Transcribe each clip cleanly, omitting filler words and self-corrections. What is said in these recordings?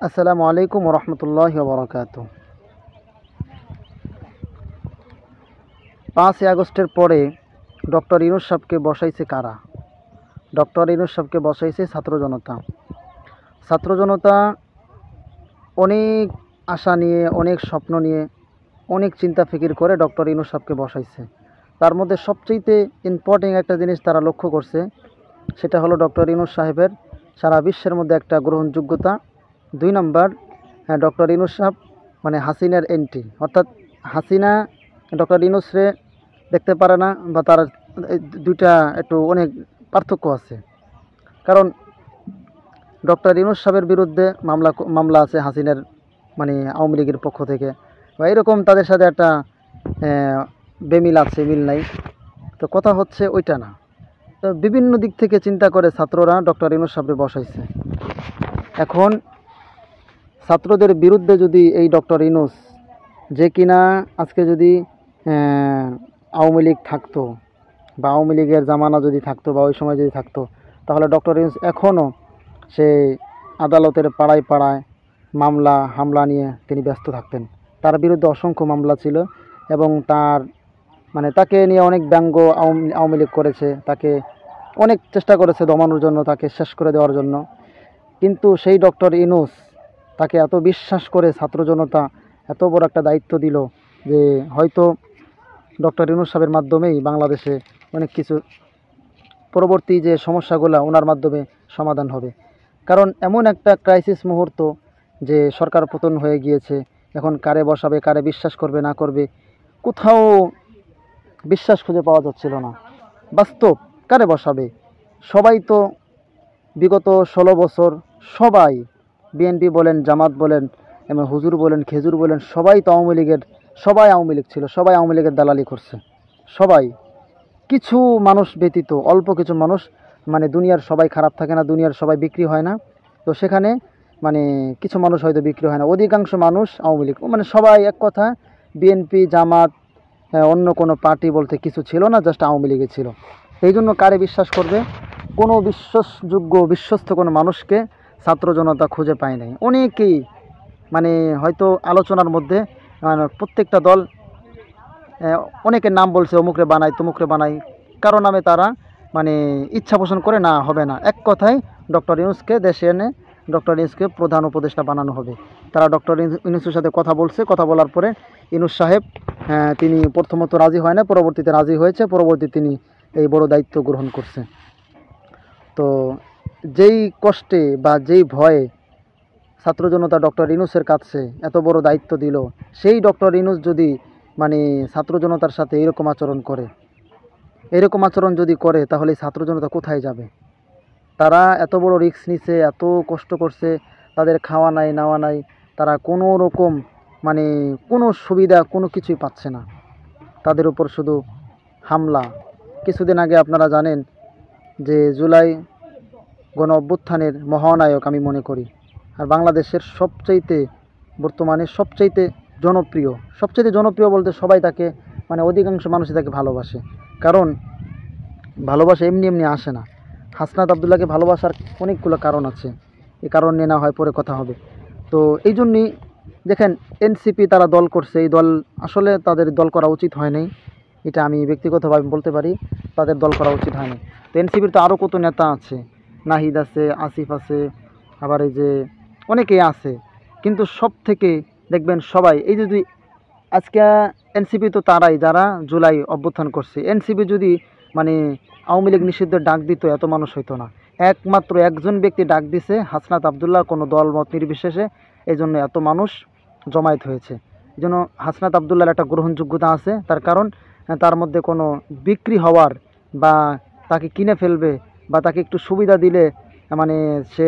আসসালামু আলাইকুম রহমতুল্লাহি ওয়া বারাকাতুহু। 5ই আগস্টের পরে ডক্টর ইউনূস সাহেবকে বসাইছে কারা? ডক্টর ইউনূস সাহেবকে বসাইছে ছাত্র জনতা। ছাত্র জনতা অনেক আশা নিয়ে, অনেক স্বপ্ন নিয়ে, অনেক চিন্তা ফিকির করে ডক্টর ইউনূস সাহেবকে বসাইছে। তার মধ্যে সবচেয়ে ইম্পর্টেন্ট একটা জিনিস তারা লক্ষ্য করছে, সেটা হলো ডক্টর ইউনূস সাহেবের সারা বিশ্বের মধ্যে একটা গ্রহণযোগ্যতা। 2 নম্বর, ডক্টর ইউনূস সাহেব মানে হাসিনার এন্টি, অর্থাৎ হাসিনা ডক্টর ইউনূসরে দেখতে পারে না, বা তার দুইটা একটু অনেক পার্থক্য আছে। কারণ ডক্টর ইউনূস সাহেবের বিরুদ্ধে মামলা আছে হাসিনার, মানে আওয়ামী লীগের পক্ষ থেকে, বা এরকম তাদের সাথে একটা বেমিল আছে, মিল নাই। তো কথা হচ্ছে ওইটা না। তো বিভিন্ন দিক থেকে চিন্তা করে ছাত্ররা ডক্টর ইউনূস সাহেবকে বসাইছে। এখন ছাত্রদের বিরুদ্ধে যদি এই ডক্টর ইউনূস, যে কিনা আজকে যদি আওয়ামী লীগ থাকতো, বা আওয়ামী লীগের জামানা যদি থাকতো, বা ওই সময় যদি থাকতো, তাহলে ডক্টর ইউনূস এখনও সে আদালতের পাড়ায় পাড়ায় মামলা হামলা নিয়ে তিনি ব্যস্ত থাকতেন। তার বিরুদ্ধে অসংখ্য মামলা ছিল, এবং তাকে নিয়ে অনেক ব্যঙ্গ আওয়ামী লীগ করেছে, তাকে অনেক চেষ্টা করেছে দমানোর জন্য, তাকে শেষ করে দেওয়ার জন্য। কিন্তু সেই ডক্টর ইউনূস, তাকে এত বিশ্বাস করে ছাত্র জনতা এত বড় একটা দায়িত্ব দিল, যে হয়তো ডক্টর ইউনূস সাহেবের মাধ্যমেই বাংলাদেশে অনেক কিছু পরবর্তী যে সমস্যাগুলো ওনার মাধ্যমে সমাধান হবে। কারণ এমন একটা ক্রাইসিস মুহূর্ত, যে সরকার পতন হয়ে গিয়েছে, এখন কারে বসাবে, কারে বিশ্বাস করবে না করবে, কোথাও বিশ্বাস খুঁজে পাওয়া যাচ্ছিল না। বাস্তব, কারে বসাবে? সবাই তো বিগত 16 বছর সবাই, বিএনপি বলেন, জামাত বলেন, এবং হুজুর বলেন, খেজুর বলেন, সবাই তো আওয়ামী লীগের, সবাই আওয়ামী লীগ ছিল, সবাই আওয়ামী লীগের দালালি করছে। সবাই, কিছু মানুষ ব্যতীত, অল্প কিছু মানুষ, দুনিয়ার সবাই খারাপ থাকে না, দুনিয়ার সবাই বিক্রি হয় না। তো সেখানে কিছু মানুষ হয়তো বিক্রি হয় না, অধিকাংশ মানুষ আওয়ামী লীগ, সবাই এক কথা, বিএনপি জামাত অন্য কোনো পার্টি বলতে কিছু ছিল না, জাস্ট আওয়ামী লীগে ছিল। এই জন্য কারে বিশ্বাস করবে? কোনো বিশ্বাসযোগ্য, বিশ্বস্ত কোনো মানুষকে ছাত্র জনতা খুঁজে পায় নাই। অনেকেই হয়তো আলোচনার মধ্যে প্রত্যেকটা দল অনেকের নাম বলছে, অমুকরে বানাই তমুকরে বানাই, কারো নামে তারা ইচ্ছা পোষণ করে না, হবে না। এক কথায় ডক্টর ইউনূসকে দেশে এনে ডক্টর ইউনূসকে প্রধান উপদেষ্টা বানানো হবে। তারা ডক্টর ইউনূসের সাথে কথা বলছে, কথা বলার পরে ইউনূস সাহেব তিনি প্রথমত রাজি হয় না, পরবর্তীতে রাজি হয়েছে, পরবর্তীতে তিনি এই বড় দায়িত্ব গ্রহণ করছে। তো যেই কষ্টে বা যেই ভয়ে ছাত্র জনতা ডক্টর ইউনূসের কাছে এত বড় দায়িত্ব দিল, সেই ডক্টর ইউনূস যদি ছাত্র জনতার সাথে এরকম আচরণ যদি করে, তাহলে ছাত্র জনতা কোথায় যাবে? তারা এত বড় রিস্ক নিছে, এত কষ্ট করছে, তাদের খাওয়া নাই, নাওয়া নাই, তারা কোনো রকম কোনো সুবিধা কোনো কিছুই পাচ্ছে না, তাদের উপর শুধু হামলা। কিছুদিন আগে আপনারা জানেন যে জুলাই গণ অভ্যুত্থানের মহানায়ক আমি মনে করি, আর বাংলাদেশের বর্তমানে সবচাইতে জনপ্রিয় বলতে সবাই তাকে, অধিকাংশ মানুষই তাকে ভালোবাসে। কারণ ভালোবাসা এমনি এমনি আসে না। হাসনাত আবদুল্লাহকে ভালোবাসার অনেকগুলো কারণ আছে, এই কারণ নিয়ে না হয় পরে কথা হবে। তো এই জন্যই দেখেন, এনসিপি তারা দল করছে, এই দল আসলে তাদের দল করা উচিত হয় নাই, এটা আমি ব্যক্তিগতভাবে বলতে পারি, তাদের দল করা উচিত হয়নি। তো এনসিপির তো আরও কত নেতা আছে, নাহিদ আছে, আসিফ আছে, আবার এই যে অনেকেই আছে, কিন্তু সব থেকে দেখবেন সবাই, এই যদি আজকে এনসিপি তো তারাই যারা জুলাই অভ্যুত্থান করছে। এনসিপি যদি আওয়ামী লীগ নিষিদ্ধ ডাক দিত, এত মানুষ হইতো না। একমাত্র একজন ব্যক্তি ডাক দিছে, হাসনাত আবদুল্লাহ, কোনো দল মত নির্বিশেষে, এই জন্য এত মানুষ জমায়েত হয়েছে। এই জন্য হাসনাত আবদুল্লাহর একটা গ্রহণযোগ্যতা আছে, তার কারণ তার মধ্যে কোনো বিক্রি হওয়ার, বা তাকে কিনে ফেলবে, বা তাকে একটু সুবিধা দিলে সে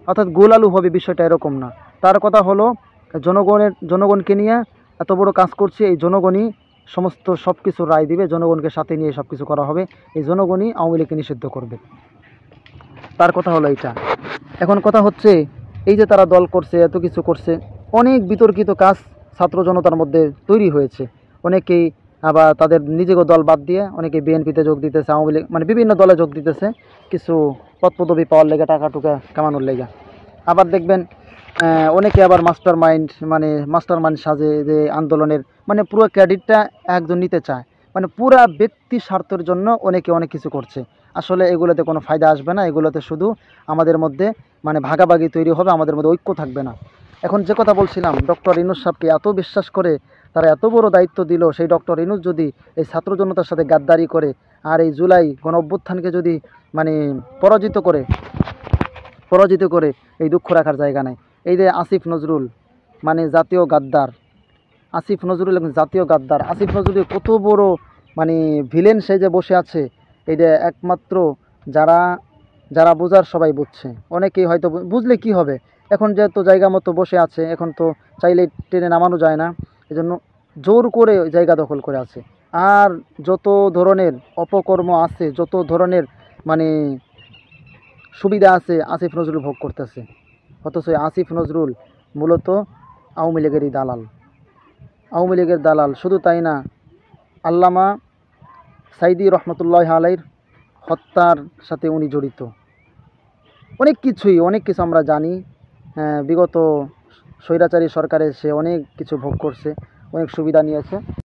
অর্থাৎ গোলালু হবে, বিষয়টা এরকম না। তার কথা হলো জনগণকে নিয়ে এত বড় কাজ করছে, এই জনগণই সমস্ত সব কিছু রায় দিবে, জনগণকে সাথে নিয়ে সব কিছু করা হবে, এই জনগণই আওয়ামী লীগকে নিষিদ্ধ করবে। তার কথা হলো এইটা। এখন কথা হচ্ছে, এই যে তারা দল করছে, এত কিছু করছে, অনেক বিতর্কিত কাজ ছাত্র জনতার মধ্যে তৈরি হয়েছে। অনেকেই আবার তাদের নিজেকে দল বাদ দিয়ে অনেকে বিএনপিতে যোগ দিতেছে, আওয়ামী লীগ বিভিন্ন দলে যোগ দিতেছে, কিছু পদপদবি পাওয়ার লেগে, টাকা টুকা কামানোর লেগে। আবার দেখবেন অনেকে আবার মাস্টার মাইন্ড সাজে যে আন্দোলনের পুরো ক্রেডিটটা একজন নিতে চায়, পুরা ব্যক্তি স্বার্থের জন্য অনেকে অনেক কিছু করছে। আসলে এগুলোতে কোনো ফায়দা আসবে না, এগুলোতে শুধু আমাদের মধ্যে ভাগাভাগি তৈরি হবে, আমাদের মধ্যে ঐক্য থাকবে না। এখন যে কথা বলছিলাম, ডক্টর ইউনূস সাহেবকে এত বিশ্বাস করে তারা এত বড় দায়িত্ব দিল, সেই ডক্টর ইউনূস যদি এই ছাত্র জনতার সাথে গাদ্দারি করে আর এই জুলাই গণ অভ্যুত্থানকে যদি মানে পরাজিত করে এই দুঃখ রাখার জায়গা নাই। এই যে আসিফ নজরুল জাতীয় গাদ্দার, আসিফ নজরুল কত বড় ভিলেন সে যে বসে আছে, এই যে একমাত্র যারা যারা বোঝার সবাই বুঝছে, অনেকেই হয়তো বুঝলে কি হবে। এখন যেহেতু জায়গা মতো বসে আছে, এখন তো চাইলে ট্রেনে নামানো যায় না, এজন্য জোর করে ওই জায়গা দখল করে আছে। আর যত ধরনের অপকর্ম আছে, যত ধরনের মানে সুবিধা আছে, আসিফ নজরুল ভোগ করতেছে। অথচ এই আসিফ নজরুল মূলত আওয়ামী লীগেরই দালাল, আওয়ামী লীগের দালাল। শুধু তাই না, আল্লামা সাইদি রহমতুল্লাহ আলাইর হত্যার সাথে উনি জড়িত। অনেক কিছু আমরা জানি। বিগত স্বৈরাচারী সরকারে সে অনেক কিছু ভোগ করছে, অনেক সুবিধা নিয়েছে।